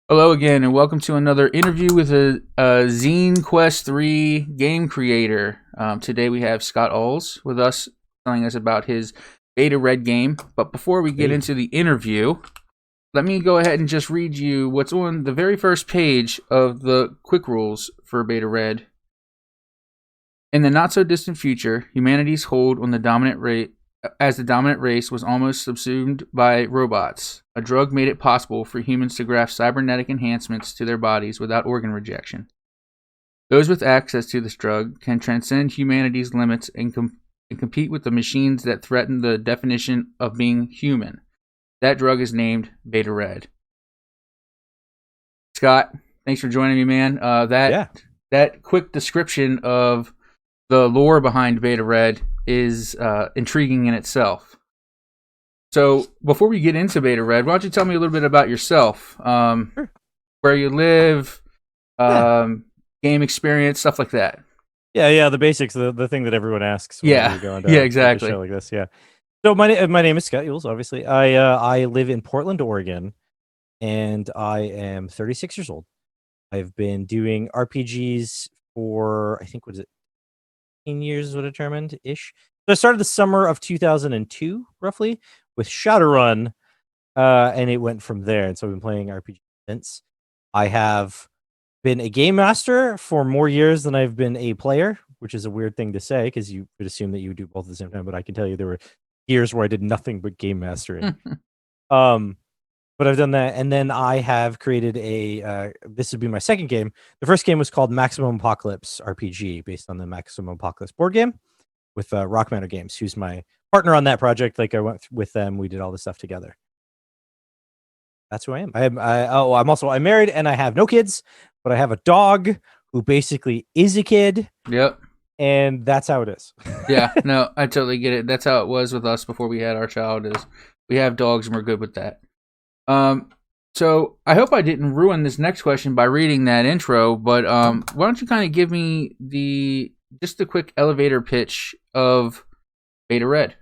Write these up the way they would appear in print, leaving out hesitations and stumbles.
Hello again, and welcome to another interview with a Zine Quest 3 game creator. Today we have Scott Uhls with us, telling us about his beta red game. But before we get into the interview, let me go ahead and just read you what's on the very first page of the quick rules for beta red. In the not-so-distant future, humanity's hold on the dominant race was almost subsumed by robots. A drug made it possible for humans to graft cybernetic enhancements to their bodies without organ rejection. Those with access to this drug can transcend humanity's limits and compete with the machines that threaten the definition of being human. That drug is named Beta Red. Scott, thanks for joining me, man. That quick description of the lore behind Beta Red is intriguing in itself. So before we get into Beta Red, why don't you tell me a little bit about yourself? Sure. Where you live, game experience, stuff like that. Yeah, the basics, the thing that everyone asks. When you go into exactly. A show like this, yeah. So my name is Scott Uhls, obviously. I live in Portland, Oregon, and I am 36 years old. I've been doing RPGs for, I think, 15 years is what I determined-ish. So I started the summer of 2002, roughly, with Shadowrun, and it went from there. And so I've been playing RPG since. I have been a game master for more years than I've been a player, which is a weird thing to say because you would assume that you would do both at the same time. But I can tell you there were years where I did nothing but game mastering. But I've done that, and then I have created this would be my second game. The first game was called Maximum Apocalypse RPG, based on the Maximum Apocalypse board game with Rock Manor Games, who's my partner on that project. Like I went with them, we did all this stuff together. That's who I am. I'm married and I have no kids, but I have a dog who basically is a kid. Yep. And that's how it is. Yeah, no, I totally get it. That's how it was with us before we had our child. Is we have dogs and we're good with that. So I hope I didn't ruin this next question by reading that intro, but why don't you kind of give me just a quick elevator pitch of Beta Red?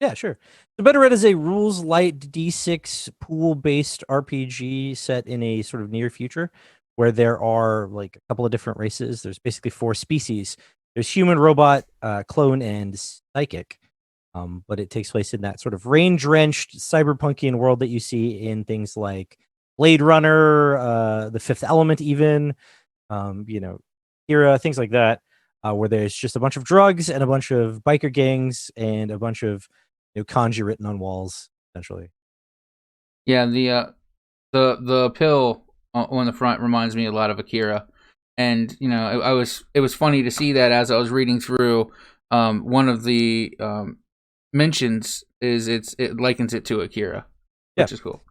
Yeah, sure. So Beta Red is a rules light D6 pool based RPG set in a sort of near future where there are like a couple of different races. There's basically 4 species. There's human, robot, clone, and psychic. But it takes place in that sort of rain-drenched cyberpunkian world that you see in things like Blade Runner, The Fifth Element, even, Era, things like that, where there's just a bunch of drugs and a bunch of biker gangs and a bunch of kanji written on walls, essentially. Yeah, the pill on the front reminds me a lot of Akira, and it was funny to see that as I was reading through. One of the mentions is it likens it to Akira, which is cool.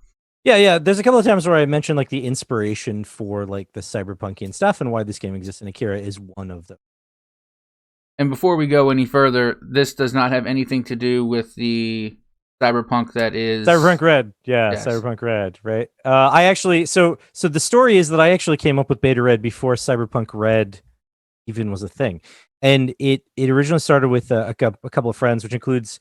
Yeah. There's a couple of times where I mentioned like the inspiration for like the cyberpunkian stuff and why this game exists, and Akira is one of them. And before we go any further, this does not have anything to do with the Cyberpunk that is Cyberpunk Red. Yeah, yes. Cyberpunk Red, right? I actually so the story is that I actually came up with Beta Red before Cyberpunk Red even was a thing. And it originally started with a couple of friends, which includes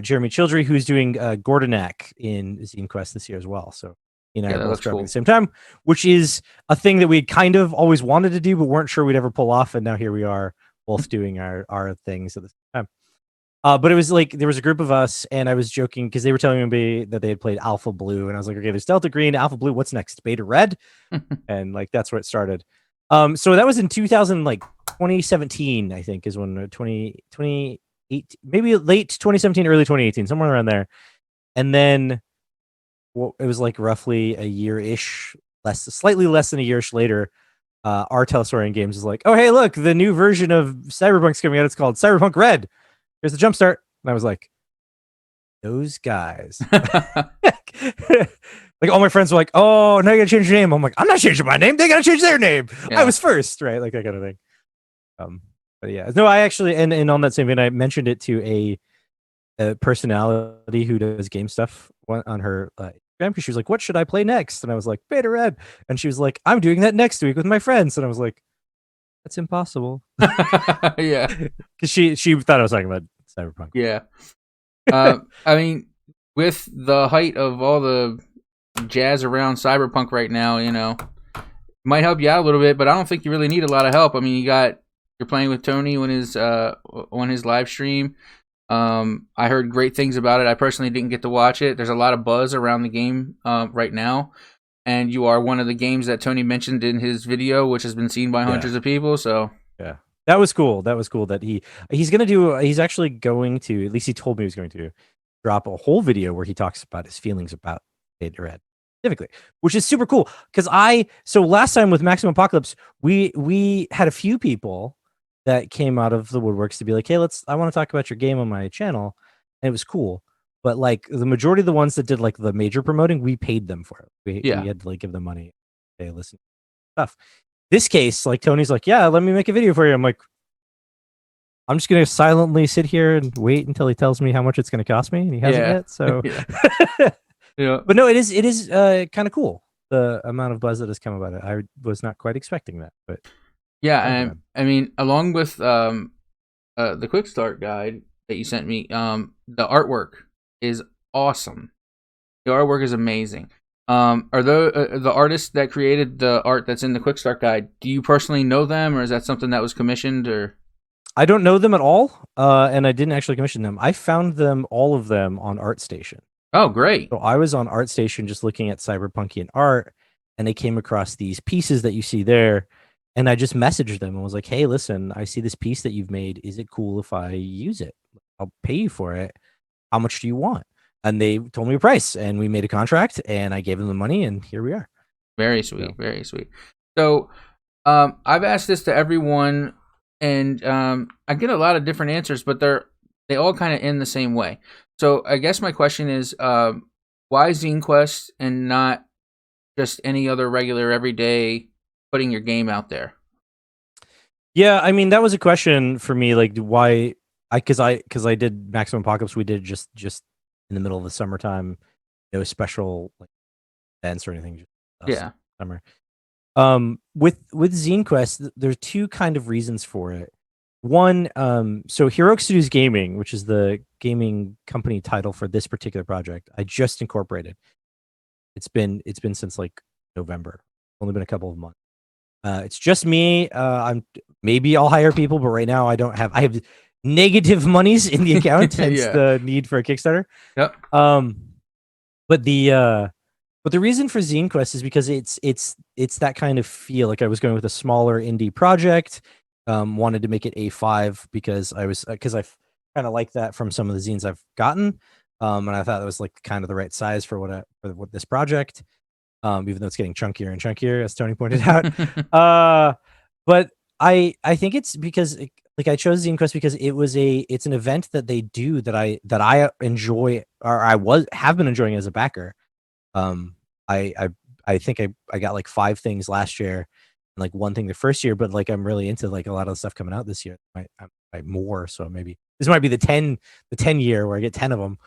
Jeremy Childry, who's doing Gordonak in Zine Quest this year as well. So both dropping at the same time, which is a thing that we'd kind of always wanted to do, but weren't sure we'd ever pull off. And now here we are, both doing our things at the same time. But it was like there was a group of us, and I was joking because they were telling me that they had played Alpha Blue, and I was like, okay, there's Delta Green, Alpha Blue. What's next? Beta Red, and like that's where it started. So that was in 2017, I think, is when 2018, maybe late 2017, early 2018, somewhere around there. And then it was like roughly a year-ish, slightly less than a year-ish later, our Telesorian Games is like, oh, hey, look, the new version of Cyberpunk's coming out. It's called Cyberpunk Red. Here's the jumpstart. And I was like, those guys. Like all my friends were like, oh, now you gotta change your name. I'm like, I'm not changing my name. They gotta change their name. Yeah. I was first, right? Like that kind of thing. But yeah, no, I actually, and on that same vein, I mentioned it to a personality who does game stuff on her Instagram, because she was like, what should I play next? And I was like, Beta Red. And she was like, I'm doing that next week with my friends. And I was like, that's impossible. Yeah. Because she thought I was talking about Cyberpunk. Yeah. I mean, with the height of all the jazz around Cyberpunk right now, might help you out a little bit, but I don't think you really need a lot of help. I mean, you're playing with Tony on his live stream. I heard great things about it. I personally didn't get to watch it. There's a lot of buzz around the game right now, and you are one of the games that Tony mentioned in his video, which has been seen by hundreds of people. So yeah, that was cool. That was cool that he's actually going to, at least he told me he was going to drop a whole video where he talks about his feelings about Beta Red specifically, which is super cool. Because so last time with Maximum Apocalypse, we had a few people that came out of the woodworks to be like, hey, I want to talk about your game on my channel. And it was cool. But like the majority of the ones that did like the major promoting, we paid them for it. We had to like give them money. Hey, listen, stuff. This case, like Tony's like, yeah, let me make a video for you. I'm like, I'm just going to silently sit here and wait until he tells me how much it's going to cost me. And he hasn't yet. So, yeah. But no, it is kind of cool. The amount of buzz that has come about it. I was not quite expecting that, but yeah. I mean, along with the quick start guide that you sent me, the artwork is awesome. The artwork is amazing. Are the artists that created the art that's in the quick start guide, do you personally know them, or is that something that was commissioned? Or I don't know them at all, and I didn't actually commission them. I found all of them on ArtStation. Oh, great. So I was on ArtStation just looking at cyberpunkian art, and they came across these pieces that you see there, and I just messaged them and was like, hey, listen, I see this piece that you've made. Is it cool if I use it? I'll pay you for it. How much do you want? And they told me a price, and we made a contract, and I gave them the money, and here we are. Very sweet, very sweet. So I've asked this to everyone, and I get a lot of different answers, but they all kind of end the same way. So I guess my question is, why Zine Quest and not just any other regular everyday putting your game out there? Yeah, I mean, that was a question for me, like why because I did Maximum Apocalypse, we did just in the middle of the summertime, no special like events or anything, just summer. With Zine Quest, there's two kind of reasons for it. One, so Heroic Studios Gaming, which is the gaming company title for this particular project, I just incorporated. It's been since like November. Only been a couple of months. It's just me. Maybe I'll hire people, but right now I have negative monies in the account. Hence the need for a Kickstarter. Yep. But the reason for Zine Quest is because it's that kind of feel. Like I was going with a smaller indie project. Wanted to make it A5 because I kind of like that from some of the zines I've gotten. And I thought that was like kind of the right size for what this project. Even though it's getting chunkier and chunkier, as Tony pointed out. But I think it's because like I chose Zine Quest because it's an event that they do that I enjoy, or have been enjoying as a backer. I think I got like 5 things last year and like 1 thing the first year, but like I'm really into like a lot of the stuff coming out this year. I more, so maybe this might be the 10 year where I get 10 of them.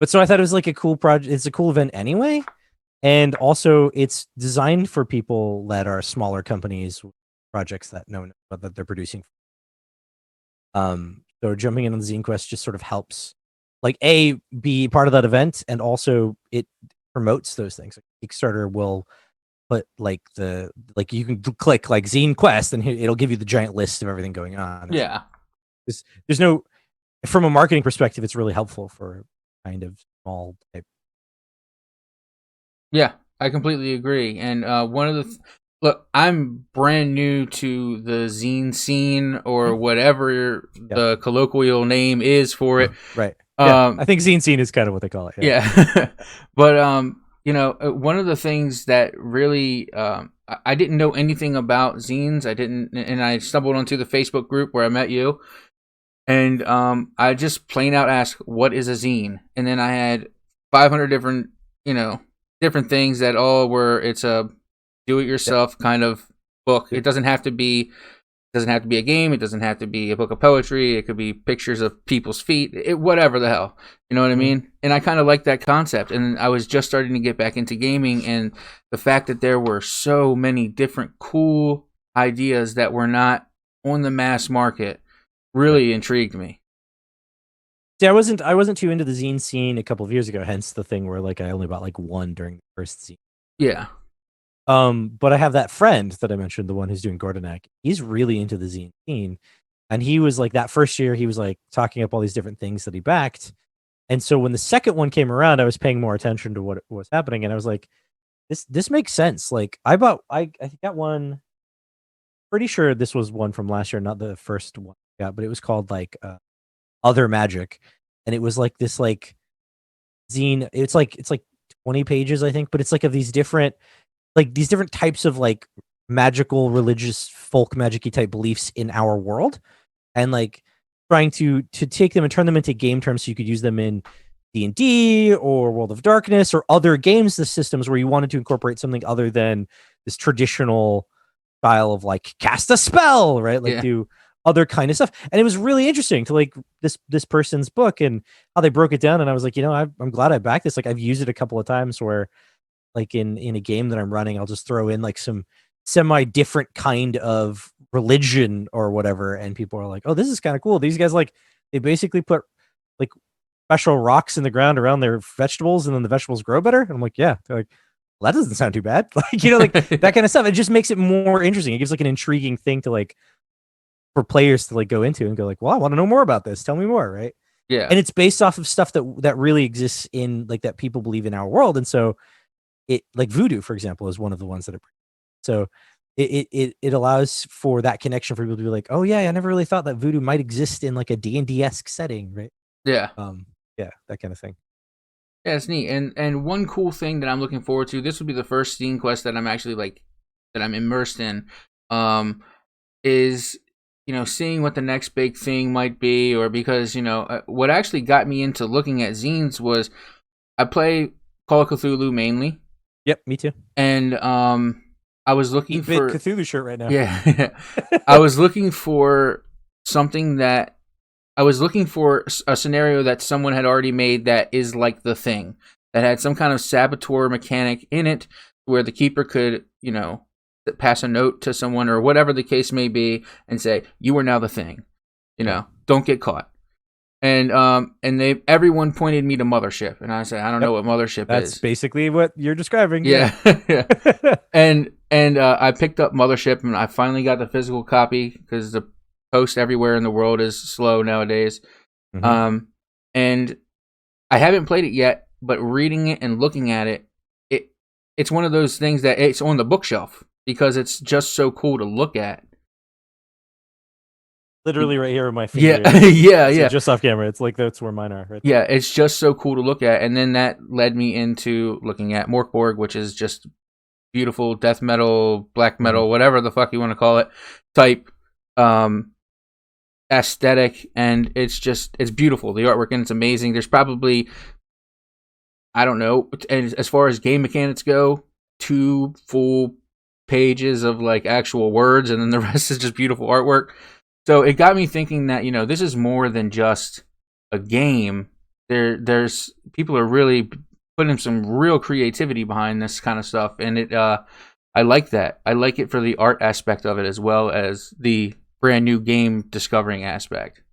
But so I thought it was like a cool project. It's a cool event anyway. And also it's designed for people that are smaller companies, projects that know that they're producing. So jumping in on the Zine Quest just sort of helps like be part of that event, and also it promotes those things. Like Kickstarter will put like you can click like Zine Quest and it'll give you the giant list of everything going on. Yeah. There's no, from a marketing perspective, it's really helpful for kind of small type. Yeah, I completely agree. And one of the look, I'm brand new to the zine scene, or whatever the colloquial name is for it. Right. Yeah, I think zine scene is kind of what they call it. Yeah. But one of the things that really I didn't know anything about zines. And I stumbled onto the Facebook group where I met you. And I just plain out asked, what is a zine? And then I had 500 different things that all were, it's a do-it-yourself kind of book. It doesn't have to be a game. It doesn't have to be a book of poetry. It could be pictures of people's feet. Whatever the hell. You know what I mean? And I kind of like that concept. And I was just starting to get back into gaming. And the fact that there were so many different cool ideas that were not on the mass market really intrigued me. See, I wasn't too into the zine scene a couple of years ago. Hence the thing where like I only bought like one during the first zine. Yeah. But I have that friend that I mentioned, the one who's doing Gordonak. He's really into the zine scene, and he was like that first year. He was like talking up all these different things that he backed, and so when the second one came around, I was paying more attention to what was happening, and I was like, this makes sense. Like I think that one. Pretty sure this was one from last year, not the first one. Yeah, but it was called like Other Magic, and it was like this like zine. It's like 20 pages, I think, but it's like of these different types of like magical, religious, folk magic-y type beliefs in our world, and like trying to take them and turn them into game terms so you could use them in D&D or World of Darkness or other games, the systems where you wanted to incorporate something other than this traditional style of like cast a spell, right? Like do other kind of stuff. And it was really interesting to like this person's book and how they broke it down. And I was like, I'm glad I backed this. Like I've used it a couple of times where like in a game that I'm running, I'll just throw in like some semi different kind of religion or whatever, and people are like, oh, this is kind of cool. These guys like they basically put like special rocks in the ground around their vegetables and then the vegetables grow better. And I'm like, yeah. They're like, well, that doesn't sound too bad. Like, like that kind of stuff. It just makes it more interesting. It gives like an intriguing thing to like for players to like go into and go like, well, I want to know more about this. Tell me more. Right. Yeah. And it's based off of stuff that really exists in like that people believe in our world. And so it like voodoo, for example, is one of the ones that are so it allows for that connection for people to be like, oh yeah, I never really thought that voodoo might exist in like a D&D-esque setting. Right. Yeah. Yeah, that kind of thing. Yeah, it's neat. And one cool thing that I'm looking forward to, this will be the first Zine quest that I'm actually like that I'm immersed in, is seeing what the next big thing might be, or because what actually got me into looking at zines was I play Call of Cthulhu mainly. Yep, me too. And I was looking for Cthulhu shirt right now. Yeah, I was looking for something that. I was looking for a scenario that someone had already made that is like the thing, that had some kind of saboteur mechanic in it where the keeper could, pass a note to someone or whatever the case may be and say, you are now the thing, don't get caught. And everyone pointed me to Mothership, and I said, I don't know what Mothership is. That's basically what you're describing. Yeah. And I picked up Mothership, and I finally got the physical copy because the post everywhere in the world is slow nowadays. Mm-hmm. And I haven't played it yet, but reading it and looking at it's one of those things that it's on the bookshelf because it's just so cool to look at. Literally right here with my finger. Yeah. Just off camera. It's like that's where mine are. Right there. Yeah, it's just so cool to look at. And then that led me into looking at Morkborg, which is just beautiful death metal, black metal, whatever the fuck you want to call it, type aesthetic, and it's beautiful. The artwork and it's amazing. There's probably, I don't know, and as far as game mechanics go, 2 full pages of like actual words, and then the rest is just beautiful artwork. So it got me thinking that this is more than just a game. There's people are really putting some real creativity behind this kind of stuff, and I like that. I like it for the art aspect of it as well as the brand new game discovering aspect.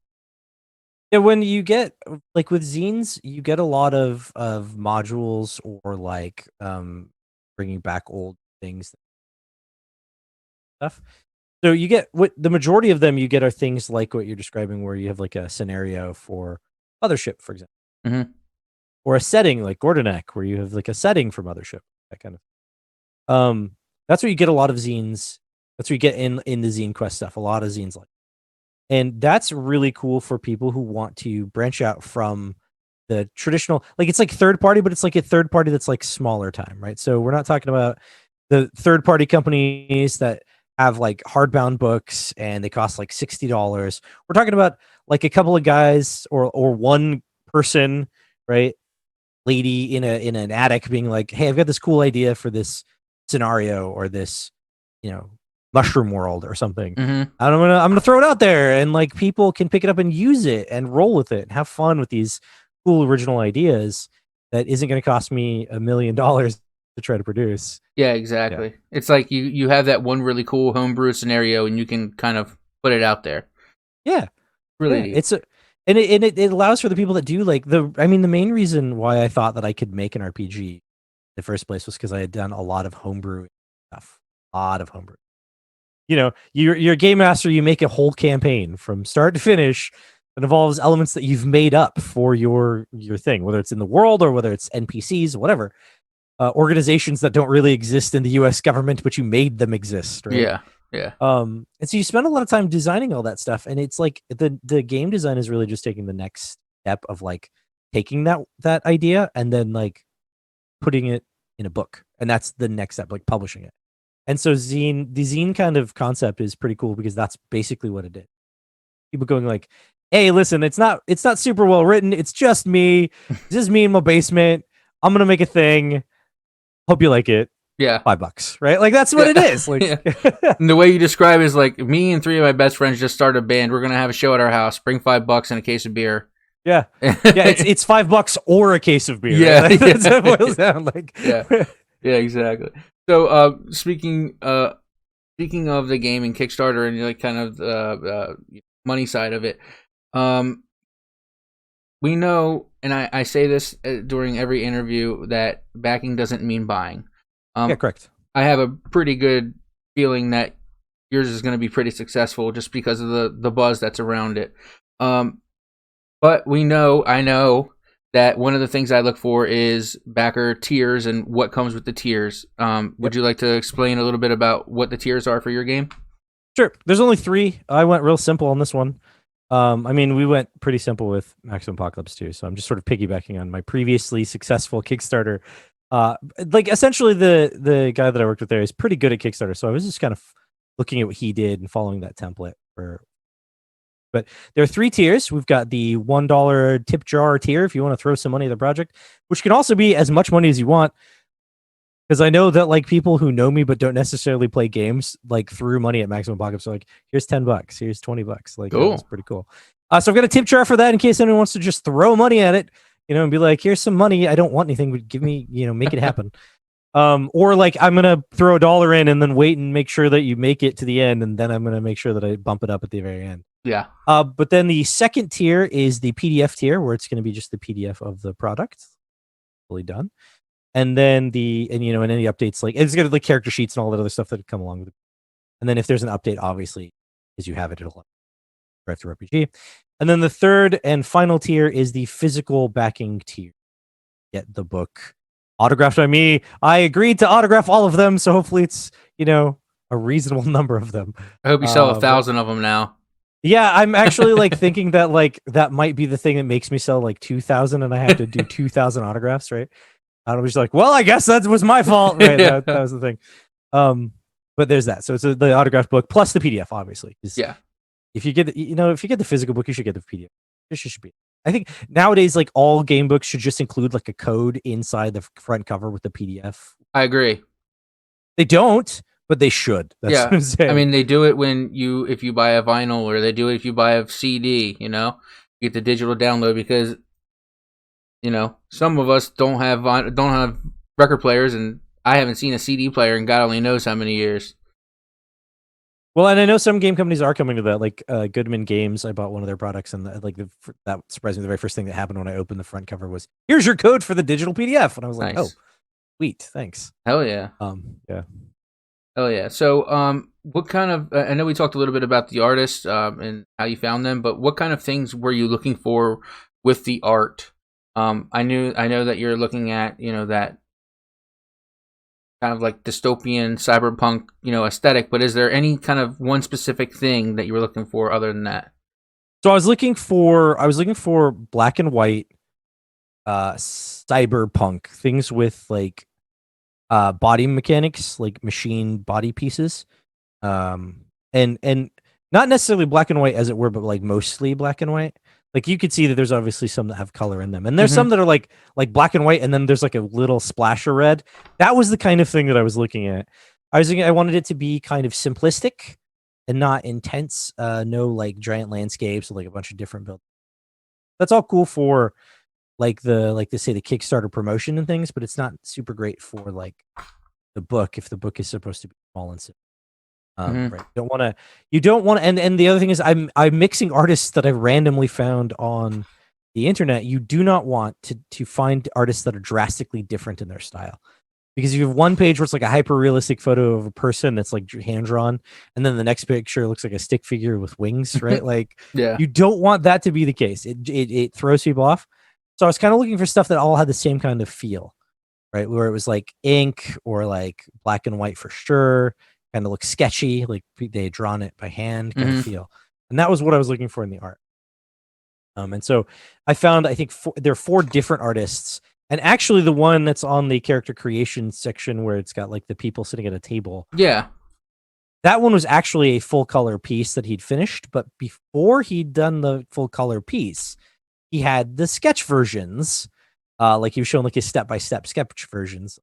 Yeah, when you get like with zines, you get a lot of modules or like bringing back old things stuff. So you get what the majority of them you get are things like what you're describing, where you have like a scenario for Mothership, for example, or a setting like Gordonak, where you have like a setting for Mothership, that kind of. That's where you get a lot of zines. That's what you get in the zine quest stuff. A lot of zines like, and that's really cool for people who want to branch out from the traditional. Like it's like third party, but it's like a third party that's like smaller time, right? So we're not talking about the third party companies that have like hardbound books and they cost like $60. We're talking about like a couple of guys or one person, right? Lady in an attic being like, hey, I've got this cool idea for this scenario or this, mushroom world or something. And I'm gonna throw it out there, and like people can pick it up and use it and roll with it and have fun with these cool original ideas that isn't going to cost me $1 million to try to produce. Yeah, exactly. Yeah. It's like you have that one really cool homebrew scenario and you can kind of put it out there. Yeah, really. Yeah. And it allows for the people that do like the main reason why I thought that I could make an RPG in the first place was because I had done a lot of homebrew stuff. A lot of homebrew. You know, you're a game master, you make a whole campaign from start to finish that involves elements that you've made up for your thing, whether it's in the world or whether it's NPCs, whatever. Organizations that don't really exist in the US government, but you made them exist, right? Yeah. Yeah. And so you spend a lot of time designing all that stuff, and it's like the game design is really just taking the next step of like taking that idea and then like putting it in a book, and that's the next step, like publishing it. And so the zine kind of concept is pretty cool because that's basically what it did. People going like, "Hey, listen, it's not super well written. It's just me. This is me in my basement. I'm gonna make a thing. Hope you like it. Yeah. $5, right? Like that's what it is. Like And the way you describe it is like me and 3 of my best friends just started a band. We're gonna have a show at our house. Bring $5 and a case of beer. Yeah, it's $5 or a case of beer. Yeah, right? That's what it boils down like. Yeah, exactly. So, speaking of the game and Kickstarter and like kind of the money side of it, we know, and I say this during every interview, that backing doesn't mean buying. Yeah, correct. I have a pretty good feeling that yours is going to be pretty successful just because of the buzz that's around it. But I know that one of the things I look for is backer tiers and what comes with the tiers. Would you like to explain a little bit about what the tiers are for your game? Sure. There's only 3. I went real simple on this one. We went pretty simple with Maximum Apocalypse too, so I'm just sort of piggybacking on my previously successful Kickstarter. Like essentially the guy that I worked with there is pretty good at Kickstarter, so I was just kind of looking at what he did and following that template But there are 3 tiers. We've got the $1 tip jar tier if you want to throw some money at the project, which can also be as much money as you want. Because I know that like people who know me but don't necessarily play games like threw money at Maximum Apocalypse. So like, here's $10, here's $20. Like, cool. That's pretty cool. So I've got a tip jar for that in case anyone wants to just throw money at it, and be like, here's some money. I don't want anything, but give me, make it happen. Or like I'm gonna throw $1 in and then wait and make sure that you make it to the end, and then I'm gonna make sure that I bump it up at the very end. Yeah. But then the second tier is the PDF tier, where it's going to be just the PDF of the product, fully done. And then and any updates, like it's got like character sheets and all that other stuff that come along with it. And then if there's an update, obviously, as you have it, it'll drive through RPG. And then the third and final tier is the physical backing tier. Get the book autographed by me. I agreed to autograph all of them, so hopefully it's a reasonable number of them. I hope you sell 1,000 of them now. Yeah, I'm actually like thinking that like that might be the thing that makes me sell like 2,000, and I have to do 2,000 autographs, right? I was like, well, I guess that was my fault, right? that was the thing. But there's that. So it's the autographed book plus the PDF, obviously. Yeah. If you get the physical book, you should get the PDF. This should be. I think nowadays, like all game books should just include like a code inside the front cover with the PDF. I agree. They don't, but they should. That's what I'm saying. I mean, they do it if you buy a vinyl, or they do it if you buy a CD. You get the digital download because some of us don't have record players, and I haven't seen a CD player in God only knows how many years. Well, and I know some game companies are coming to that, like Goodman Games. I bought one of their products, and that surprised me. The very first thing that happened when I opened the front cover was, "Here's your code for the digital PDF," and I was like, nice. "Oh, sweet, thanks." Hell yeah. Yeah. Hell yeah. So, what kind of? I know we talked a little bit about the artists and how you found them, but what kind of things were you looking for with the art? I know that you're looking at that kind of like dystopian cyberpunk aesthetic, but is there any kind of one specific thing that you were looking for other than that? So I was looking for black and white cyberpunk things with like body mechanics, like machine body pieces, and not necessarily black and white as it were, but like mostly black and white. Like you could see that there's obviously some that have color in them, and there's some that are like black and white, and then there's like a little splash of red. That was the kind of thing that I was looking at. I wanted it to be kind of simplistic and not intense. No like giant landscapes with like a bunch of different buildings. That's all cool for like the Kickstarter promotion and things, but it's not super great for like the book if the book is supposed to be small and simple. Right. You don't want to, and the other thing is I'm mixing artists that I randomly found on the internet. You do not want to find artists that are drastically different in their style. Because you have one page where it's like a hyper realistic photo of a person that's like hand drawn, and then the next picture looks like a stick figure with wings, right? Like, Yeah. you don't want that to be the case. It throws people off. So I was kind of looking for stuff that all had the same kind of feel, right? Where it was like ink or like black and white for sure, kind of looks sketchy, like they had drawn it by hand kind of feel. And that was what I was looking for in the art. And so I found, I think there are 4 different artists. And actually, the one that's on the character creation section where it's got like the people sitting at a table. Yeah. That one was actually a full color piece that he'd finished. But before he'd done the full color piece, he had the sketch versions. Like he was showing like his step-by-step sketch versions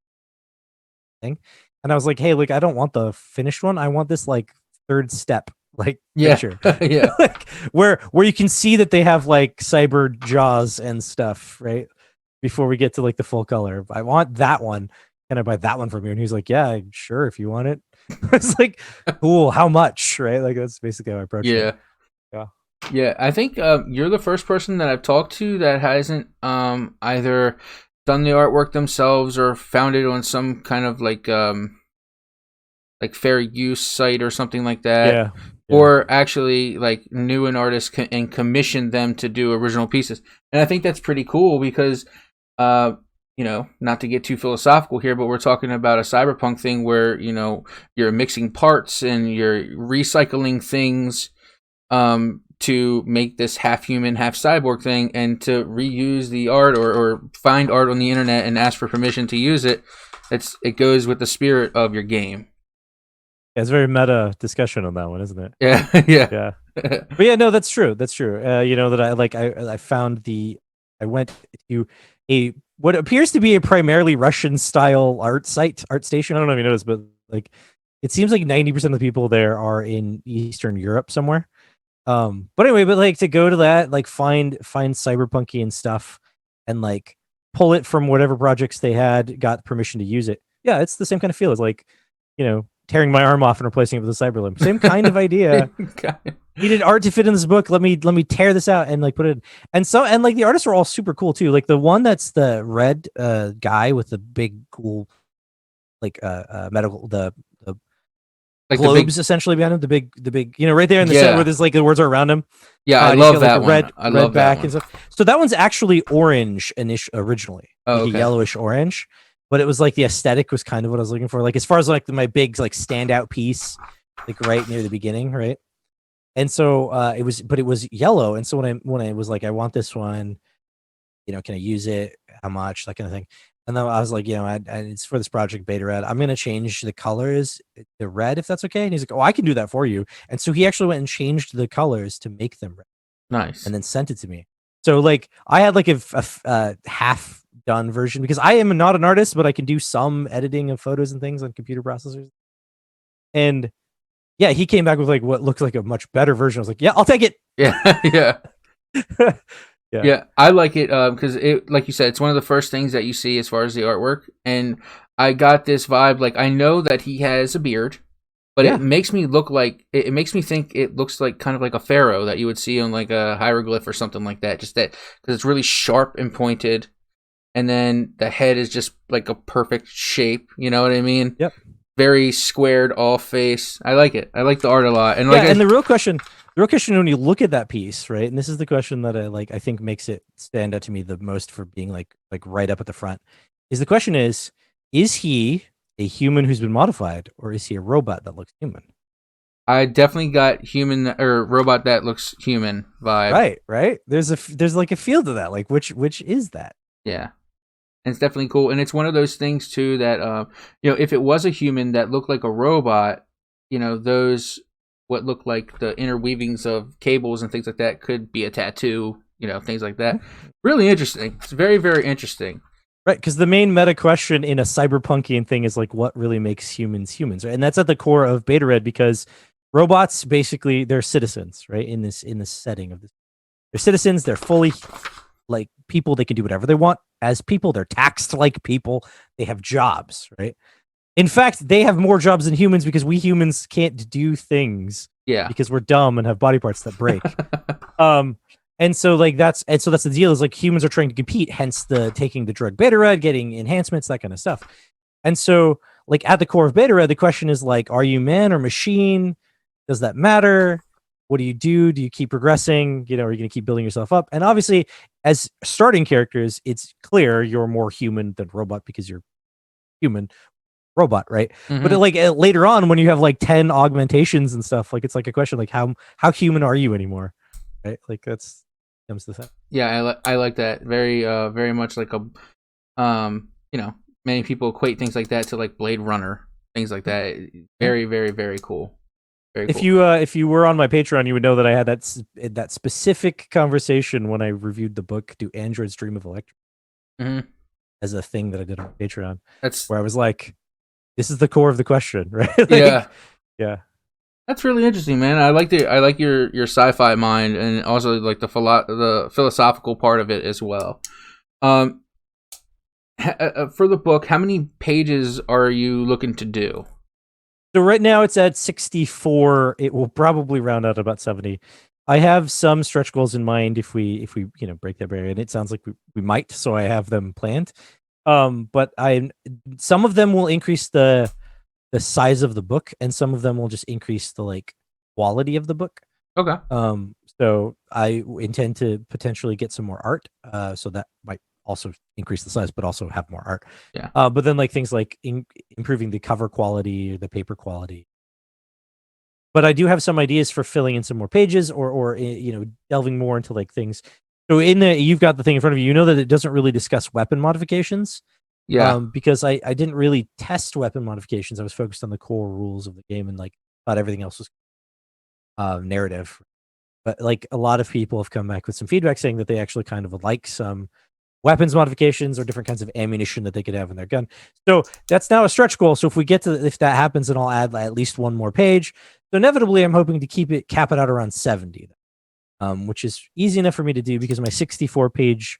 thing. And I was like, hey, like, I don't want the finished one. I want this like 3rd step like picture. Yeah. Like, where you can see that they have like cyber jaws and stuff, right? Before we get to like the full color. I want that one. Can I buy that one from you? And he's like, yeah, sure, if you want it. It's like, cool, how much? Right? Like, that's basically how I approach it. Yeah, I think you're the first person that I've talked to that hasn't either done the artwork themselves or found it on some kind of like fair use site or something like that. Yeah. Or actually like knew an artist and commissioned them to do original pieces. And I think that's pretty cool because you know, not to get too philosophical here, but we're talking about a cyberpunk thing where, you know, you're mixing parts and you're recycling things to make this half human, half cyborg thing, and to reuse the art or find art on the internet and ask for permission to use it. It goes with the spirit of your game. Yeah, it's a very meta discussion on that one, isn't it? Yeah, yeah. But yeah, no, that's true. That's true. You know, that I found I went to what appears to be a primarily Russian style art station. I don't know if you noticed, but like it seems like 90% of the people there are in Eastern Europe somewhere. But anyway, but like to go to that, like find cyberpunky and stuff and like pull it from whatever projects they had, got permission to use it. Yeah, it's the same kind of feel. It's like, you know, tearing my arm off and replacing it with a cyber limb. Same kind of idea. Needed art to fit in this book. Let me tear this out and like put it in. And like the artists are all super cool too. Like the one that's the red guy with the big cool like medical the like globes essentially behind him, the big you know, right there in the center where there's like the words are around him. Yeah, I love that one. I love back that one. And stuff. So that one's actually orange originally. Oh, like a yellowish orange. But it was like the aesthetic was kind of what I was looking for. Like as far as like my big like standout piece, like right near the beginning, right? And so it was yellow. And so when I was like, I want this one, you know, can I use it? How much? That kind of thing. And then I was like, you know, it's for this project Beta Red. I'm gonna change the colors to red if that's okay. And he's like, oh, I can do that for you. And so he actually went and changed the colors to make them red. Nice. And then sent it to me. So like I had like a half done version because I am not an artist, but I can do some editing of photos and things on computer processors. And yeah, he came back with like what looked like a much better version. I was like, yeah, I'll take it. Yeah. Yeah, I like it because it, like you said, it's one of the first things that you see as far as the artwork. And I got this vibe, like I know that he has a beard, but it makes me look like it makes me think it looks like kind of like a pharaoh that you would see on like a hieroglyph or something like that. Just that because it's really sharp and pointed, and then the head is just like a perfect shape. You know what I mean? Yep. Very squared off face. I like it. I like the art a lot. And like, and the real question when you look at that piece, right? And this is the question that I think makes it stand out to me the most for being like right up at the front. Is the question is he a human who's been modified, or is he a robot that looks human? I definitely got human or robot that looks human vibe. Right. There's like a feel to that. Like which is that? Yeah. And it's definitely cool. And it's one of those things too that you know, if it was a human that looked like a robot, you know, those what look like the interweavings of cables and things like that could be a tattoo, you know, things like that. Really interesting. It's very, very interesting. Right, because the main meta question in a cyberpunkian thing is like, what really makes humans, right? And that's at the core of Beta Red, because robots basically they're citizens, right? In this setting of this, they're citizens. They're fully like people. They can do whatever they want as people. They're taxed like people. They have jobs, right? In fact, they have more jobs than humans because we humans can't do things. Yeah. Because we're dumb and have body parts that break. And so like that's the deal is like humans are trying to compete, hence the taking the drug Beta Red, getting enhancements, that kind of stuff. And so like at the core of Beta Red, the question is like, are you man or machine? Does that matter? What do you do? Do you keep progressing? You know, are you going to keep building yourself up? And obviously, as starting characters, it's clear you're more human than robot because you're human robot, right? Mm-hmm. But like later on, when you have like 10 augmentations and stuff, like it's like a question like how human are you anymore, right? Like that's comes to that. Yeah, I like that very much like a you know, many people equate things like that to like Blade Runner, things like that. Very very cool. Very cool. If you were on my Patreon, you would know that I had that specific conversation when I reviewed the book "Do Androids Dream of Electric?" as a thing that I did on Patreon. That's where I was like, "This is the core of the question, right?" Like, yeah. That's really interesting, man. I like your sci-fi mind, and also like the philosophical part of it as well. For the book, how many pages are you looking to do? So right now it's at 64. It will probably round out about 70. I have some stretch goals in mind if we break that barrier, and it sounds like we might. So I have them planned. But some of them will increase the size of the book, and some of them will just increase the like quality of the book. Okay. So I intend to potentially get some more art. So that might also increase the size, but also have more art. Yeah. But then like things like improving the cover quality or the paper quality. But I do have some ideas for filling in some more pages or delving more into like things. So you've got the thing in front of you. You know that it doesn't really discuss weapon modifications. Yeah. Because I didn't really test weapon modifications. I was focused on the core rules of the game and like thought everything else was narrative. But like a lot of people have come back with some feedback saying that they actually kind of would like some weapons modifications or different kinds of ammunition that they could have in their gun. So that's now a stretch goal. So if that happens, then I'll add at least one more page. So inevitably, I'm hoping to cap it out around 70, which is easy enough for me to do because my 64 page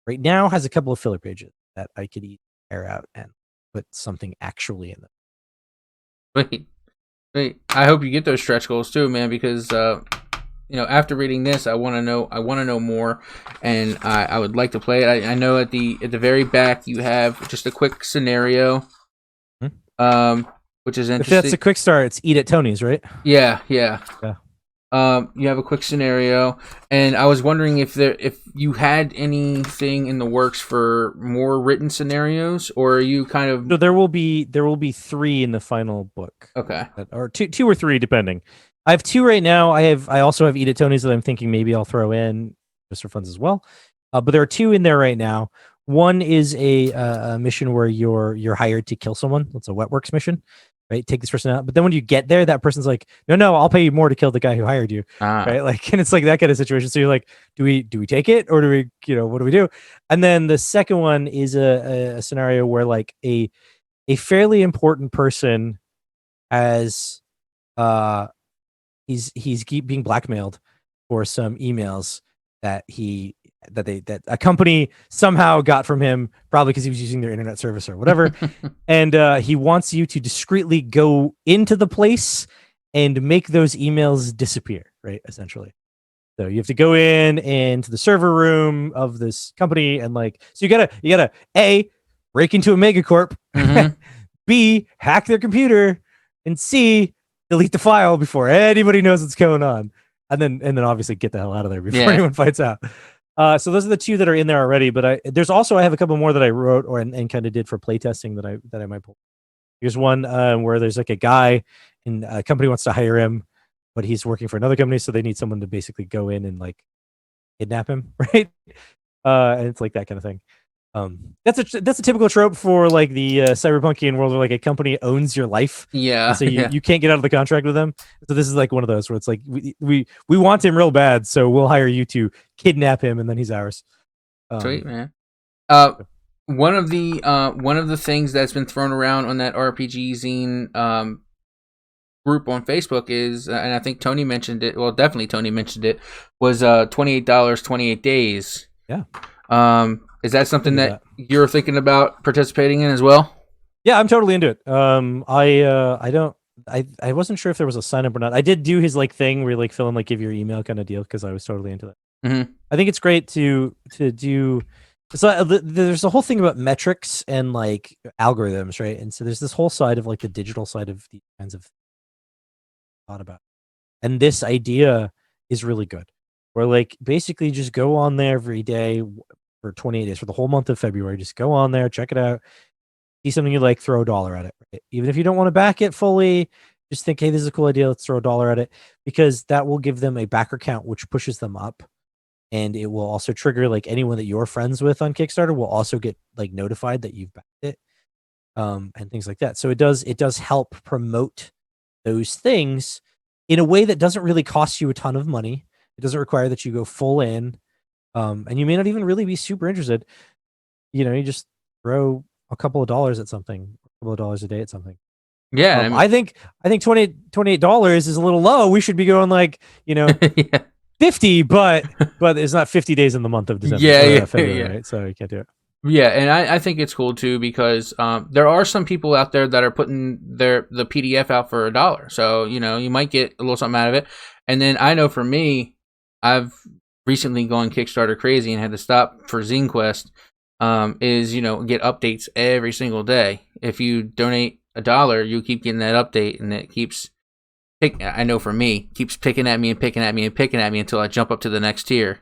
right now has a couple of filler pages that I could tear out and put something actually in them. Wait. I hope you get those stretch goals too, man, because after reading this, I want to know more, and I would like to play it. I know at the very back you have just a quick scenario, which is interesting. If that's a quick start, it's Eat at Tony's, right? Yeah. You have a quick scenario, and I was wondering if you had anything in the works for more written scenarios, or are you kind of? So there will be 3 in the final book. Okay, or two or 3 depending. I have 2 right now. I also have Eat at Tony's that I'm thinking maybe I'll throw in just for funds as well. But there are 2 in there right now. One is a mission where you're hired to kill someone. It's a wet works mission, right? Take this person out. But then when you get there, that person's like, no, I'll pay you more to kill the guy who hired you, right? Like, and it's like that kind of situation. So you're like, do we take it, or do we, what do we do? And then the second one is a scenario where like a fairly important person has he's being blackmailed for some emails that a company somehow got from him, probably because he was using their internet service or whatever. And he wants you to discreetly go into the place and make those emails disappear, right? Essentially. So you have to go into the server room of this company and like, so you gotta A, break into a megacorp, B, hack their computer, and C, delete the file before anybody knows what's going on. And then obviously get the hell out of there before anyone finds out. So those are the 2 that are in there already, but I have a couple more that I wrote and kind of did for playtesting that I might pull. Here's one where there's like a guy and a company wants to hire him, but he's working for another company, so they need someone to basically go in and like kidnap him, right? And it's like that kind of thing. That's a typical trope for like the cyberpunkian world where like a company owns your life. Yeah. So you can't get out of the contract with them. So this is like one of those where it's like we want him real bad, so we'll hire you to kidnap him and then he's ours. Sweet, man. One of the things that's been thrown around on that RPG zine group on Facebook is, and I think Tony mentioned it. Well, definitely Tony mentioned it. Was $28, 28 days. Yeah. Is that something that you're thinking about participating in as well? Yeah, I'm totally into it. I wasn't sure if there was a sign up or not. I did do his like thing where you like fill in like give your email kind of deal because I was totally into that. Mm-hmm. I think it's great to do. So there's a whole thing about metrics and like algorithms, right? And so there's this whole side of like the digital side of these kinds of thought about. And this idea is really good. Where like basically just go on there every day for 28 days for the whole month of February. Just go on there, check it out, see something you like, throw $1 at it. Right? Even if you don't want to back it fully, just think, hey, this is a cool idea. Let's throw $1 at it because that will give them a backer count, which pushes them up. And it will also trigger like anyone that you're friends with on Kickstarter will also get like notified that you've backed it, and things like that. So it does help promote those things in a way that doesn't really cost you a ton of money. It doesn't require that you go full in, and you may not even really be super interested. You just throw a couple of dollars at something, a couple of dollars a day at something. Yeah, I mean, I think $28 is a little low. We should be going like yeah. 50, but it's not 50 days in the month of December. Yeah, February, yeah. right? So you can't do it. Yeah, and I think it's cool too because there are some people out there that are putting the PDF out for $1. So you might get a little something out of it. And then I know for me, I've recently gone Kickstarter crazy and had to stop for Zine Quest. Is get updates every single day. If you donate $1, you keep getting that update, and it keeps I know for me, keeps picking at me and picking at me and picking at me until I jump up to the next tier.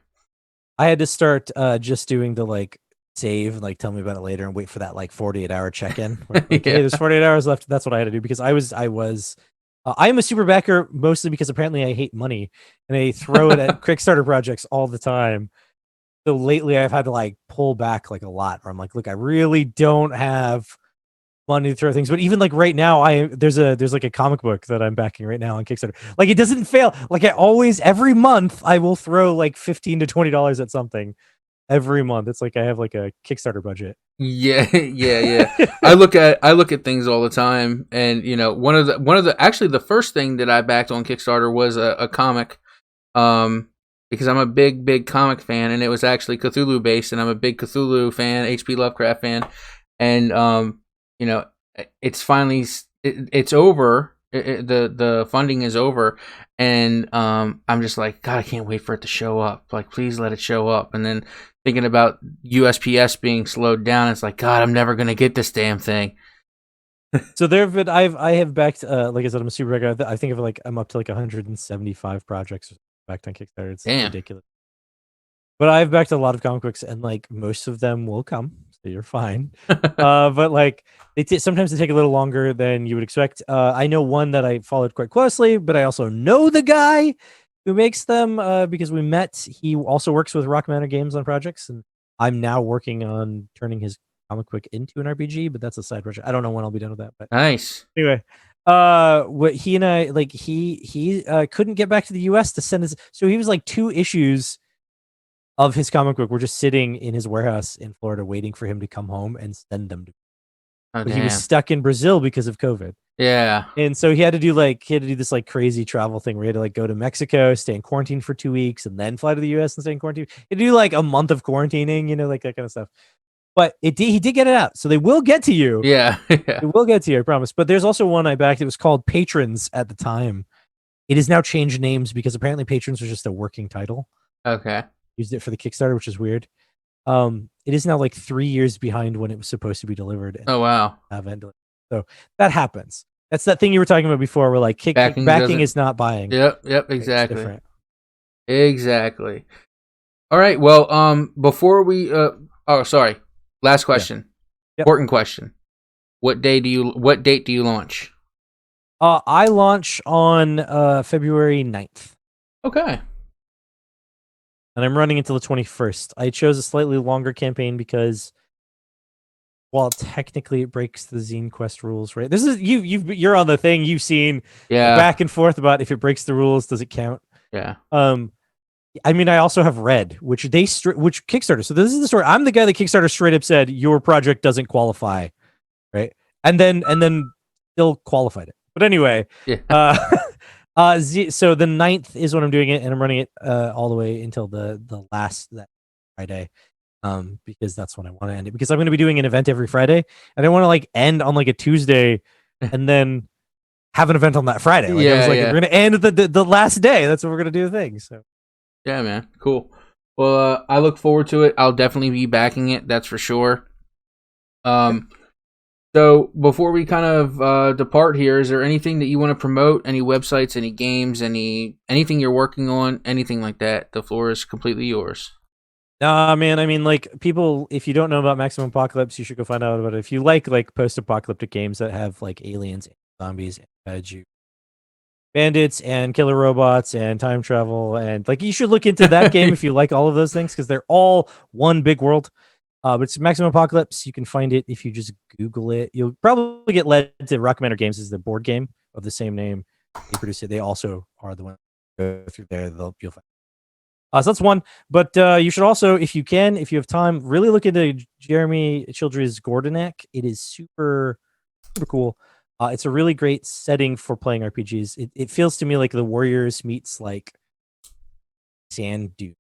I had to start just doing the like save, like tell me about it later, and wait for that like 48-hour check-in. Like, Yeah. hey, there's 48 hours left. That's what I had to do because I am a super backer mostly because apparently I hate money and I throw it at Kickstarter projects all the time. So lately I've had to like pull back like a lot where I'm like, look, I really don't have money to throw things. But even like right now, there's like a comic book that I'm backing right now on Kickstarter. Like it doesn't fail. Like every month I will throw like $15 to $20 at something every month. It's like I have like a Kickstarter budget. Yeah, yeah. I look at things all the time, and one of the actually the first thing that I backed on Kickstarter was a comic, because I'm a big comic fan, and it was actually Cthulhu based, and I'm a big Cthulhu fan, H.P. Lovecraft fan, and it's finally it's over. The funding is over, and I'm just like, God, I can't wait for it to show up. Like, please let it show up. And then thinking about USPS being slowed down, it's like, God, I'm never gonna get this damn thing. So I have backed like I said, I'm a super backer. I think of like I'm up to like 175 projects backed on Kickstarter. It's Damn. ridiculous. But I've backed a lot of comic books, and like most of them will come, so you're fine. But like sometimes they take a little longer than you would expect. I know one that I followed quite closely, but I also know the guy who makes them because we met. He also works with Rock Manor Games on projects, and I'm now working on turning his comic book into an RPG, but that's a side project. I don't know when I'll be done with that. But Nice. anyway, what he and I like, he couldn't get back to the US to send his. So he was like 2 issues of his comic book were just sitting in his warehouse in Florida, waiting for him to come home and send them to. But he was stuck in Brazil because of COVID. Yeah. And so he had to do this like crazy travel thing where he had to like go to Mexico, stay in quarantine for 2 weeks, and then fly to the US and stay in quarantine. He had to do like a month of quarantining, like that kind of stuff. But he did get it out. So they will get to you. Yeah. It will get to you, I promise. But there's also one I backed. It was called Patrons at the time. It has now changed names because apparently Patrons was just a working title. Okay. Used it for the Kickstarter, which is weird. It is now like 3 years behind when it was supposed to be delivered. Oh wow. So that happens. That's that thing you were talking about before, where like backing is not buying. Yep, exactly. Exactly. All right. Well, before we sorry. Last question. Yeah. Yep. Important question. What date do you launch? I launch on February 9th. Okay. And I'm running until the 21st. I chose a slightly longer campaign because while technically it breaks the Zine Quest rules, right? This is you're on the thing. You've seen back and forth about if it breaks the rules, does it count? Yeah. I mean, I also have Red, which Kickstarter. So this is the story. I'm the guy that Kickstarter straight up said your project doesn't qualify, right? And then still qualified it. But anyway, yeah. So the 9th is when I'm doing it, and I'm running it all the way until the last that Friday. because that's when I want to end it. Because I'm going to be doing an event every Friday, and I want to like end on like a Tuesday, and then have an event on that Friday. Like I was like, we're going to end the last day. That's what we're going to do. Things. So yeah, man, cool. Well, I look forward to it. I'll definitely be backing it. That's for sure. So before we kind of depart here, is there anything that you want to promote? Any websites, any games, anything you're working on, anything like that? The floor is completely yours. Man, I mean, like people, if you don't know about Maximum Apocalypse, you should go find out about it. If you like post-apocalyptic games that have like aliens, and zombies, and kaiju, bandits, and killer robots, and time travel, and like you should look into that game if you like all of those things because they're all one big world. But it's Maximum Apocalypse. You can find it if you just Google it. You'll probably get led to Recommender Games is the board game of the same name. They produce it. They also are the one go through there. You'll find. So that's one. But you should also, if you can, if you have time, really look into Jeremy Childress' Gordonak. It is super, super cool. It's a really great setting for playing RPGs. It feels to me like the Warriors meets like Sand Dune.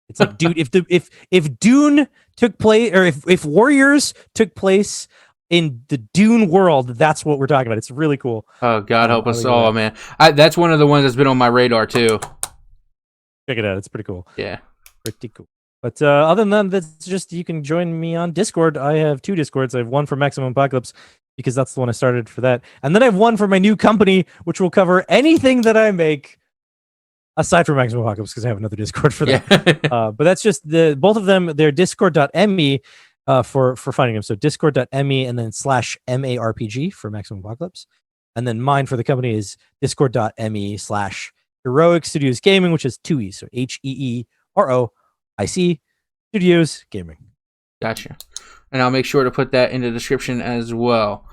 It's like, dude, if Dune took place, or if Warriors took place in the Dune world, that's what we're talking about. It's really cool. Oh, God help us all, man. That's one of the ones that's been on my radar too. Check it out. It's pretty cool. Yeah, pretty cool. But other than that, that's just you can join me on Discord. I have 2 Discords. I have one for Maximum Apocalypse because that's the one I started for that, and then I have one for my new company, which will cover anything that I make. Aside from Maximum Apocalypse, because I have another Discord for that. Yeah. But that's just both of them. They're discord.me for finding them. So discord.me and then /MARPG for Maximum Apocalypse. And then mine for the company is discord.me /Heroic Studios Gaming, which is 2 E's. So HEEROIC Studios Gaming. Gotcha. And I'll make sure to put that in the description as well.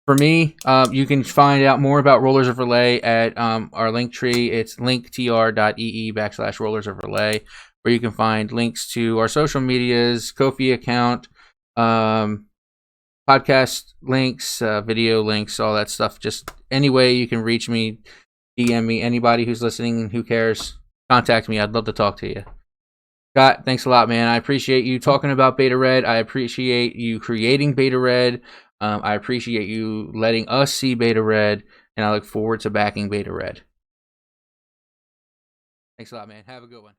For me, you can find out more about Rollers of Relay at our link tree. It's Linktr.ee /RollersofRlyeh, where you can find links to our social medias, Ko-fi account, podcast links, video links, all that stuff. Just any way you can reach me, DM me, anybody who's listening, who cares, contact me. I'd love to talk to you. Scott, thanks a lot, man. I appreciate you talking about Beta Red. I appreciate you creating Beta Red. I appreciate you letting us see Beta Red, and I look forward to backing Beta Red. Thanks a lot, man. Have a good one.